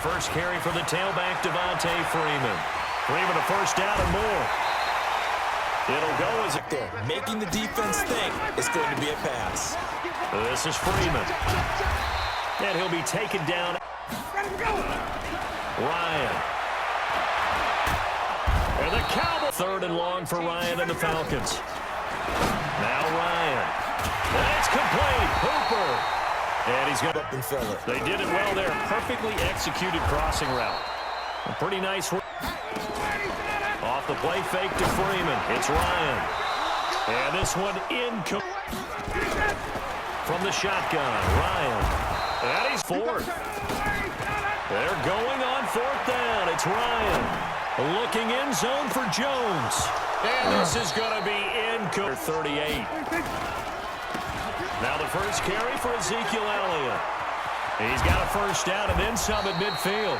first carry for the tailback, Freeman. Freeman a first down and more. It'll go as there, making the defense think it's going to be a pass. This is Freeman. And he'll be taken down. Ryan. And the Cowboys. Third and long for Ryan and the Falcons. Now Ryan. And it's complete. Hooper. And he's got up and fill it. They did it well there. Perfectly executed crossing route. A pretty nice work. Off the play fake to Freeman. It's Ryan. And this one from the shotgun. Ryan. And he's fourth. They're going on fourth down. It's Ryan. Looking in zone for Jones. And this is going to be incomplete. 38. Now the first carry for Ezekiel Elliott. He's got a first down and then some at midfield.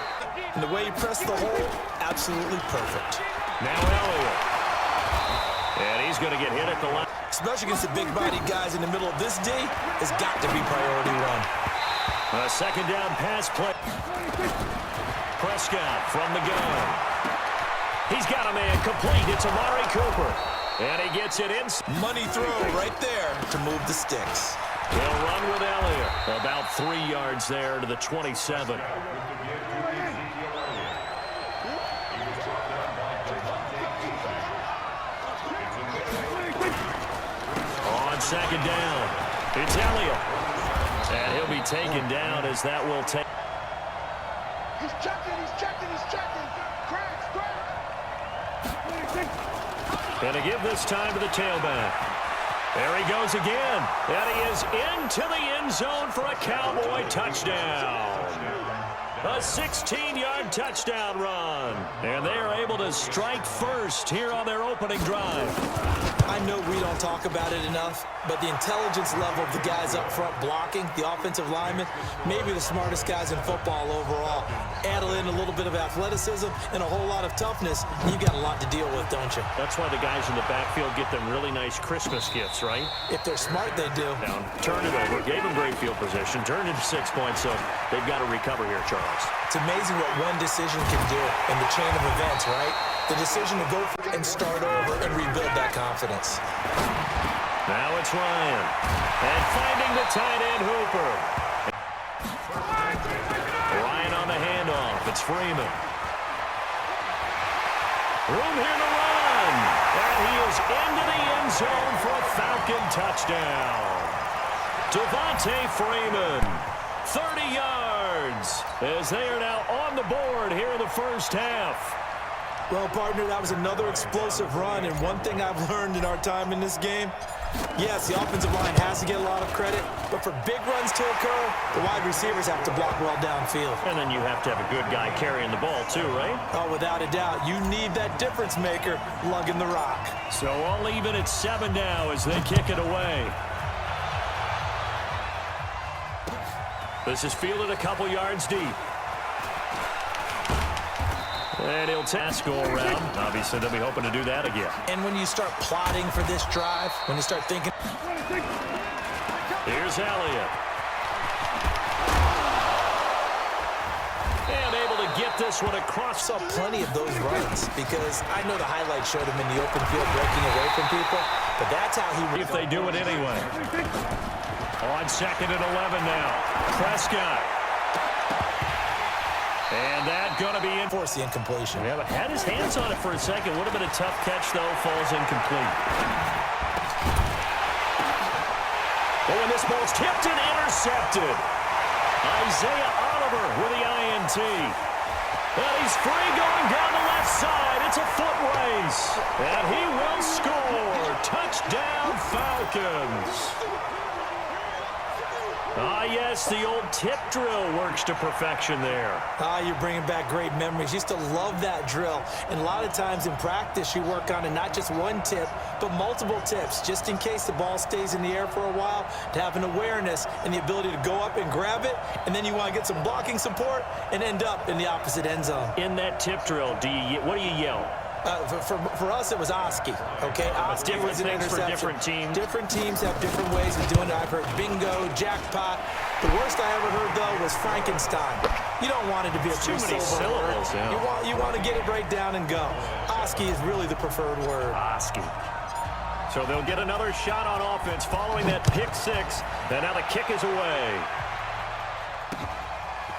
And the way he pressed the hole, absolutely perfect. Now Elliott. And he's going to get hit at the line. Especially against the big-bodied guys in the middle of this D, has got to be priority one. A second down pass play. Prescott from the gun. He's got a man complete. It's Amari Cooper. And he gets it in. Money throw right there to move the sticks. He'll run with Elliott. About 3 yards there to the 27. On second down, it's Elliott. And he'll be taken down as that will take. He's checking. Cracks. And to give this time to the tailback. There he goes again. And he is into the end zone for a Cowboy touchdown. A 16-yard touchdown run. And they are able to strike first here on their opening drive. I know we don't talk about it enough, but the intelligence level of the guys up front blocking, the offensive linemen, maybe the smartest guys in football overall. Add in a little bit of athleticism and a whole lot of toughness, and you got a lot to deal with, don't you? That's why the guys in the backfield get them really nice Christmas gifts, right? If they're smart, they do. Down, turn it over, gave them great field position, turned into 6 points, so they've got to recover here, Charles. It's amazing what one decision can do in the chain of events, right? The decision to go for it and start over and rebuild that confidence. Now it's Ryan. And finding the tight end, Hooper. Ryan on the handoff. It's Freeman. Room here to run. And he is into the end zone for a Falcon touchdown. Freeman. 30 yards. As they are now on the board here in the first half. Well, partner, that was another explosive run, and one thing I've learned in our time in this game, yes, the offensive line has to get a lot of credit, but for big runs to occur, the wide receivers have to block well downfield. And then you have to have a good guy carrying the ball too, right? Oh, without a doubt. You need that difference maker lugging the rock. So all even at 7 now as they kick it away. This is fielded a couple yards deep. And he'll go around. Obviously, they'll be hoping to do that again. And when you start plotting for this drive, when you start thinking... Here's Elliott. And able to get this one across. Saw plenty of those runs because I know the highlights showed him in the open field breaking away from people, but that's how he... If they do it anyway. On second and 11 now. Prescott. And that going to be in. Force the incompletion. Yeah, but had his hands on it for a second. Would have been a tough catch, though. Falls incomplete. Oh, and this ball's tipped and intercepted. Isaiah Oliver with the INT. And he's free going down the left side. It's a foot race. And he will score. Touchdown, Falcons. Ah, yes, the old tip drill works to perfection there. Ah, you're bringing back great memories. Used to love that drill. And a lot of times in practice, you work on it, not just one tip, but multiple tips, just in case the ball stays in the air for a while, to have an awareness and the ability to go up and grab it, and then you want to get some blocking support and end up in the opposite end zone. In that tip drill, what do you yell? For us, it was Oski. Okay, Oski was an interception. For different teams. Different teams have different ways of doing it. I've heard bingo, jackpot. The worst I ever heard, though, was Frankenstein. You don't want it to be a Too many syllable word. syllables, yeah. You want to get it right down and go. Oski is really the preferred word. Oski. So they'll get another shot on offense following that pick six. And now the kick is away.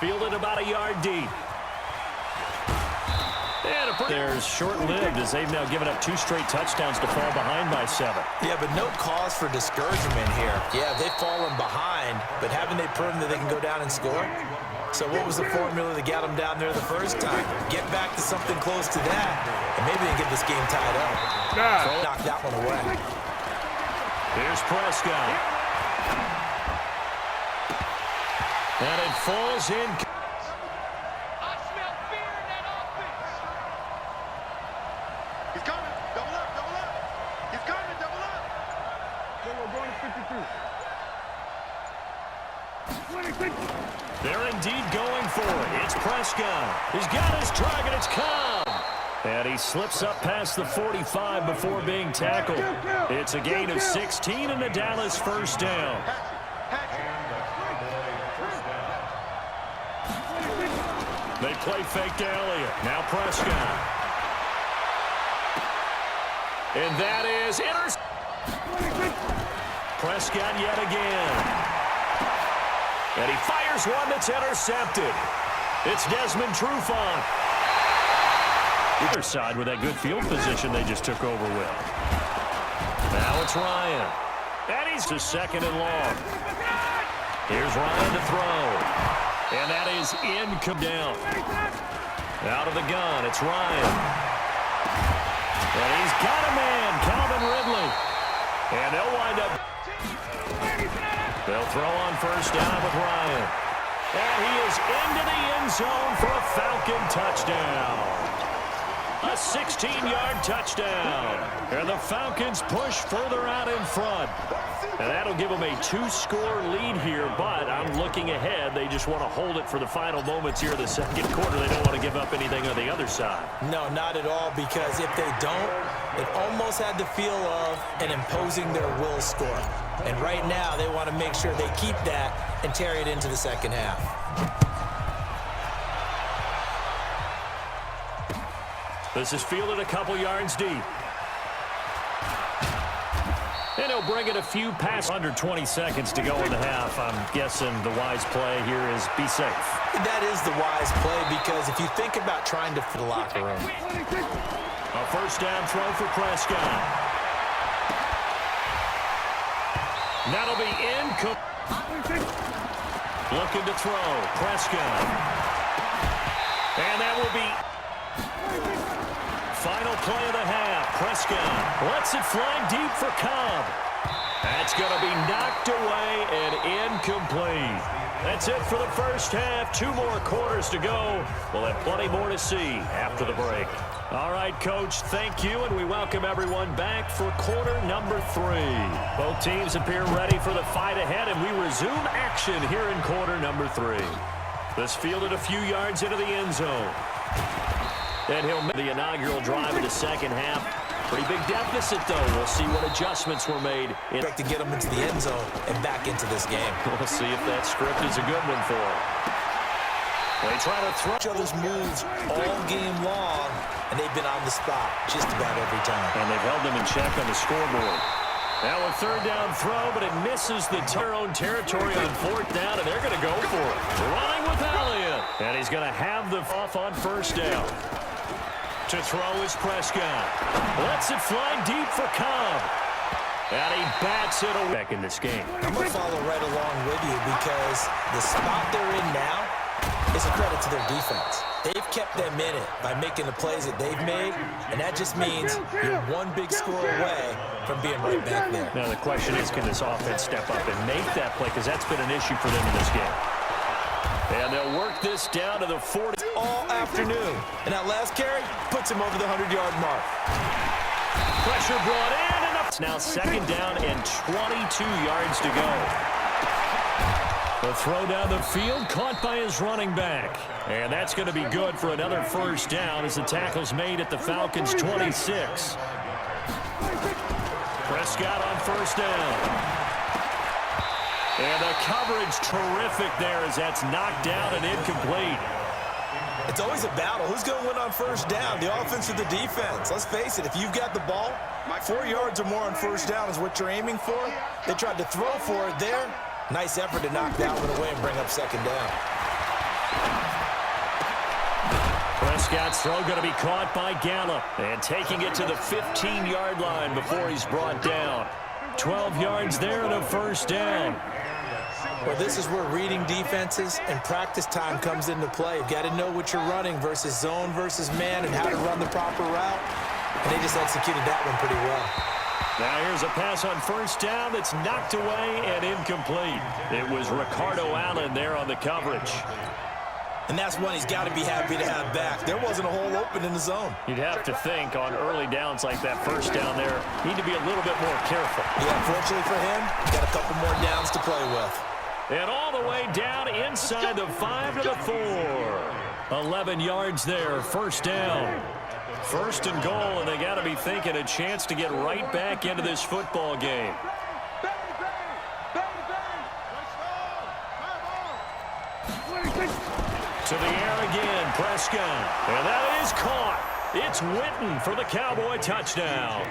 Fielded about a yard deep. And they're short-lived as they've now given up 2 straight touchdowns to fall behind by 7. Yeah, but no cause for discouragement here. Yeah, they've fallen behind, but haven't they proven that they can go down and score? So what was the formula that got them down there the first time? Get back to something close to that, and maybe they get this game tied up. Knock that one away. Here's Prescott. And it falls in. I smell fear in that offense. He's coming. Double up, double up. He's coming, double up. We're going to 52. They're indeed going for it. It's Prescott. He's got his target. It's Cobb. And he slips up past the 45 before being tackled. It's a gain of 16 and the Dallas first down. They play fake to Elliott. Now Prescott. And that is Prescott yet again. And he fires one that's intercepted. It's Desmond Trufant. Either side with that good field position they just took over with. Now it's Ryan. And he's to second and long. Here's Ryan to throw. And that is down. Out of the gun, it's Ryan. And he's got a man, Calvin Ridley. And they'll wind up. They'll throw on first down with Ryan. And he is into the end zone for a Falcon touchdown. A 16-yard touchdown. And the Falcons push further out in front. And that'll give them a 2-score lead here, but I'm looking ahead. They just want to hold it for the final moments here of the second quarter. They don't want to give up anything on the other side. No, not at all, because if they don't, it almost had the feel of an imposing their will score. And right now, they want to make sure they keep that and carry it into the second half. This is fielded a couple yards deep. And he'll bring it a few past under 20 seconds to go in the half. I'm guessing the wise play here is be safe. That is the wise play, because if you think about trying to fit the locker room. A first down throw for Prescott. That'll be incomplete. Looking to throw. Prescott. And that will be final play of the half. Prescott lets it fly deep for Cobb. That's going to be knocked away and incomplete. That's it for the first half. 2 more quarters to go. We'll have plenty more to see after the break. All right, Coach, thank you, and we welcome everyone back for quarter number 3. Both teams appear ready for the fight ahead, and we resume action here in quarter number 3. This fielded a few yards into the end zone. And he'll make the inaugural drive in the second half. Pretty big deficit, though. We'll see what adjustments were made. To get them into the end zone and back into this game. We'll see if that script is a good one for them. They try to throw Each other's moves all game long, and they've been on the spot just about every time. And they've held them in check on the scoreboard. Now a third down throw, but it misses their own territory on fourth down, and they're going to go for it. Running with Elliott. And he's going to have the off on first down. To throw is Prescott. Lets it fly deep for Cobb. And he bats it away back in this game. I'm going to follow right along with you, because the spot they're in now is a credit to their defense. They've kept them in it by making the plays that they've made, and that just means you're one big score away from being right back there. Now the question is, can this offense step up and make that play? Because that's been an issue for them in this game. And they'll work this down to the 40 all afternoon. And that last carry puts him over the 100-yard mark. Pressure brought in, and up. It's now second down and 22 yards to go. The throw down the field, caught by his running back. And that's going to be good for another first down as the tackle's made at the Falcons' 26. Prescott on first down. And the coverage terrific there as that's knocked down and incomplete. It's always a battle. Who's going to win on first down, the offense or the defense? Let's face it, if you've got the ball, 4 yards or more on first down is what you're aiming for. They tried to throw for it there. Nice effort to knock that one away and bring up second down. Prescott's throw going to be caught by Gallup and taking it to the 15-yard line before he's brought down. 12 yards there and a first down. Well, this is where reading defenses and practice time comes into play. You've got to know what you're running versus zone versus man and how to run the proper route. And they just executed that one pretty well. Now here's a pass on first down that's knocked away and incomplete. It was Ricardo Allen there on the coverage. And that's one he's got to be happy to have back. There wasn't a hole open in the zone. You'd have to think on early downs like that first down there, need to be a little bit more careful. Yeah, fortunately for him, got a couple more downs to play with. And all the way down inside the 5 to the 4. 11 yards there, first down. First and goal, and they got to be thinking a chance to get right back into this football game. To the air again, Prescott. And that is caught. It's Witten for the Cowboy touchdown.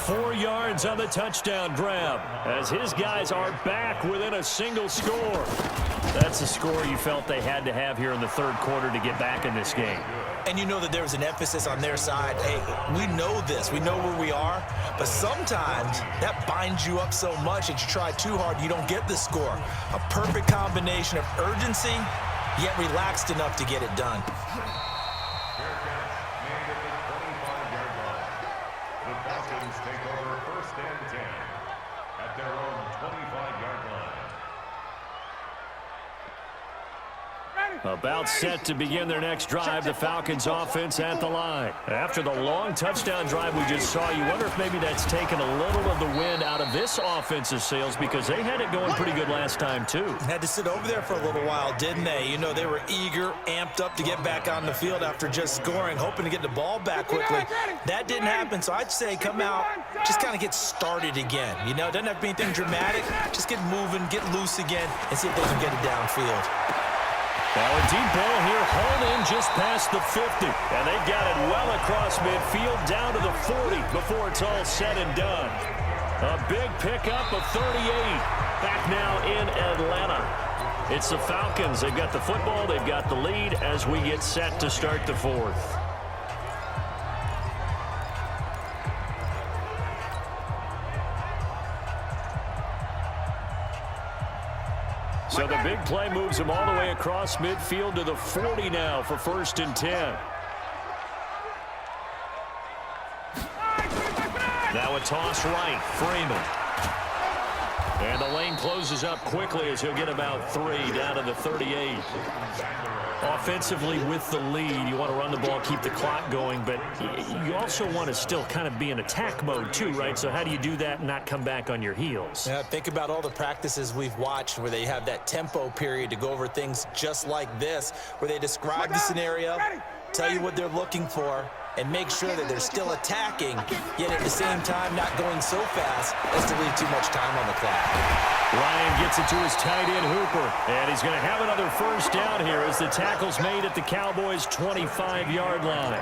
4 yards on the touchdown grab as his guys are back within a single score. That's a score you felt they had to have here in the third quarter to get back in this game. And you know that there was an emphasis on their side. Hey, we know this. We know where we are. But sometimes that binds you up so much that you try too hard, you don't get the score. A perfect combination of urgency, yet relaxed enough to get it done. About set to begin their next drive, the Falcons offense at the line. After the long touchdown drive we just saw, you wonder if maybe that's taken a little of the wind out of this offensive sails because they had it going pretty good last time too. Had to sit over there for a little while, didn't they? You know, they were eager, amped up to get back on the field after just scoring, hoping to get the ball back quickly. That didn't happen, so I'd say come out, just kind of get started again. You know, doesn't have to be anything dramatic. Just get moving, get loose again, and see if they can get it downfield. Now a deep ball here, hauled in just past the 50. And they've got it well across midfield, down to the 40 before it's all said and done. A big pickup of 38. Back now in Atlanta. It's the Falcons. They've got the football, they've got the lead as we get set to start the fourth. So the big play moves them all the way across midfield to the 40 now for first and 10. Now a toss right, Freeman. And the lane closes up quickly as he'll get about 3 down to the 38. Offensively with the lead, you want to run the ball, keep the clock going, but you also want to still kind of be in attack mode too, right? So how do you do that and not come back on your heels? Yeah, think about all the practices we've watched where they have that tempo period to go over things just like this, where they describe the scenario, tell you what they're looking for, and make sure that they're still attacking, yet at the same time not going so fast as to leave too much time on the clock. Ryan gets it to his tight end, Hooper, and he's going to have another first down here as the tackle's made at the Cowboys' 25-yard line.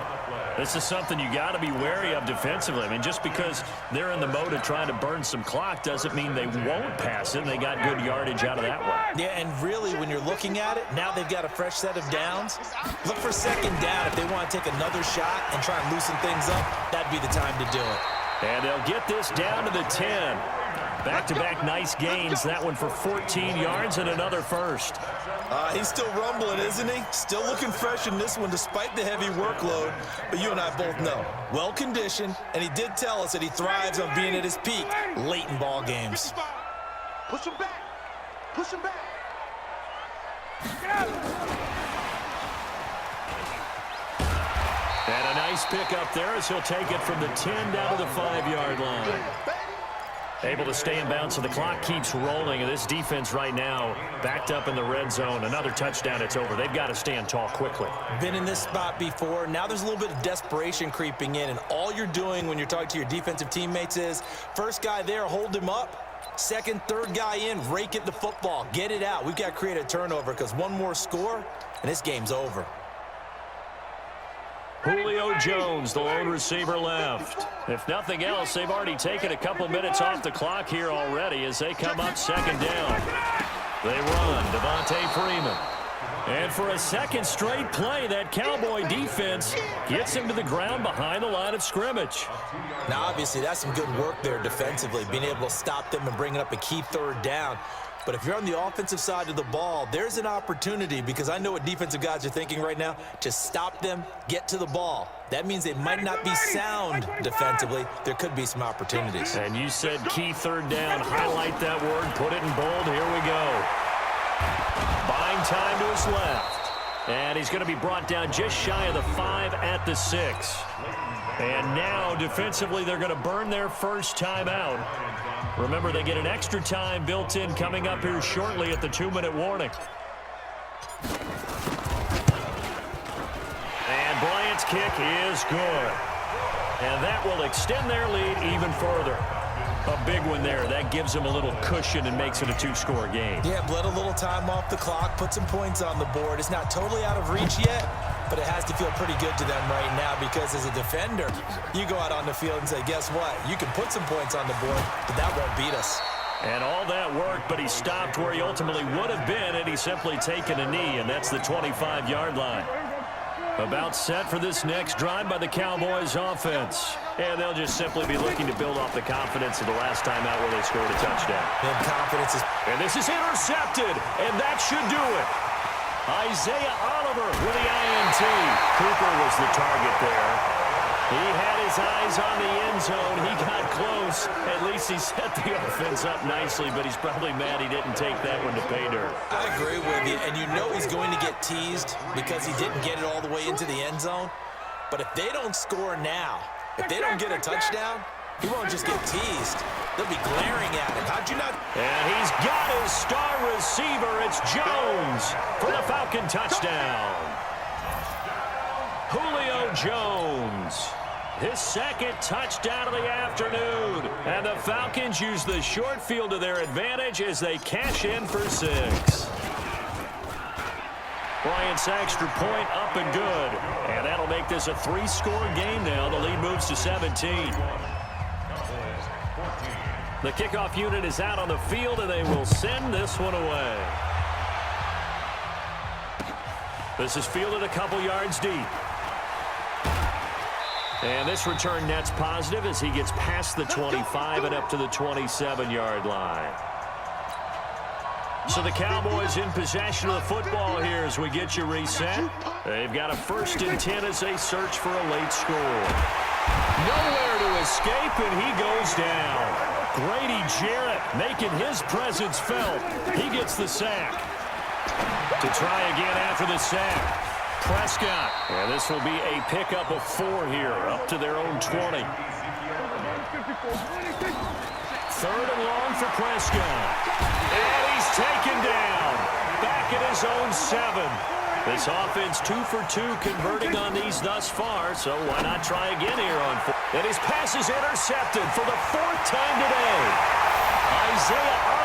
This is something you got to be wary of defensively. I mean, just because they're in the mode of trying to burn some clock doesn't mean they won't pass it, and they got good yardage out of that one. Yeah, and really, when you're looking at it, now they've got a fresh set of downs. Look for second down if they want to take another shot and try and loosen things up. That'd be the time to do it. And they'll get this down to the 10. Back-to-back nice gains. That one for 14 yards and another first. He's still rumbling, isn't he? Still looking fresh in this one despite the heavy workload. But you and I both know, well-conditioned, and he did tell us that he thrives on being at his peak late in ball games. Push him back. Push him back. And a nice pickup there as he'll take it from the 10 down to the 5-yard line. Able to stay in bounds, so the clock keeps rolling, and this defense right now backed up in the red zone. Another touchdown, it's over. They've got to stand tall quickly. Been in this spot before. Now there's a little bit of desperation creeping in, and all you're doing when you're talking to your defensive teammates is, first guy there, hold him up, Second, third guy in, rake at the football. Get it out. We've got to create a turnover because one more score, and this game's over. Julio Jones, the lone receiver left. If nothing else, they've already taken a couple minutes off the clock here already as they come up second down. They run, Freeman. And for a second straight play, that Cowboy defense gets him to the ground behind the line of scrimmage. Now, obviously, that's some good work there defensively, being able to stop them and bringing up a key third down. But if you're on the offensive side of the ball, there's an opportunity, because I know what defensive guys are thinking right now, to stop them, get to the ball. That means they might not be sound defensively. There could be some opportunities. And you said key third down. Highlight that word. Put it in bold. Here we go. Buying time to his left. And he's going to be brought down just shy of the 5 at the 6. And now, defensively, they're going to burn their first timeout. Remember, they get an extra time built in coming up here shortly at the 2-minute warning. And Bryant's kick is good. And that will extend their lead even further. A big one there. That gives them a little cushion and makes it a 2-score game. Yeah, bled a little time off the clock, put some points on the board. It's not totally out of reach yet, but it has to feel pretty good to them right now, because as a defender, you go out on the field and say, guess what? You can put some points on the board, but that won't beat us. And all that work, but he stopped where he ultimately would have been, and he's simply taken a knee, and that's the 25-yard line. About set for this next drive by the Cowboys offense. And they'll just simply be looking to build off the confidence of the last time out where they scored a touchdown. And confidence is... And this is intercepted, and that should do it. Isaiah Oliver with the INT. Cooper was the target there. He had his eyes on the end zone. He got close. At least he set the offense up nicely, but he's probably mad he didn't take that one to pay dirt. I agree with you, and you know he's going to get teased because he didn't get it all the way into the end zone. But if they don't score now, if they don't get a touchdown, he won't just get teased. They'll be glaring at him. How'd you not? And he's got his star receiver. It's Jones for the Falcon touchdown. Julio Jones, his second touchdown of the afternoon. And the Falcons use the short field to their advantage as they cash in for 6. Bryant's extra point up and good. And that'll make this a 3-score game now. The lead moves to 17. The kickoff unit is out on the field, and they will send this one away. This is fielded a couple yards deep. And this return net's positive as he gets past the 25 and up to the 27-yard line. So the Cowboys in possession of the football here as we get you reset. They've got a 1st and 10 as they search for a late score. Nowhere to escape, and he goes down. Grady Jarrett making his presence felt. He gets the sack. To try again after the sack. Prescott. And this will be a pickup of 4 here, up to their own 20. 3rd and long for Prescott. And he's taken down. Back at his own 7. This offense 2 for 2 converting on these thus far, so why not try again here on 4? And his pass is intercepted for the 4th time today. Isaiah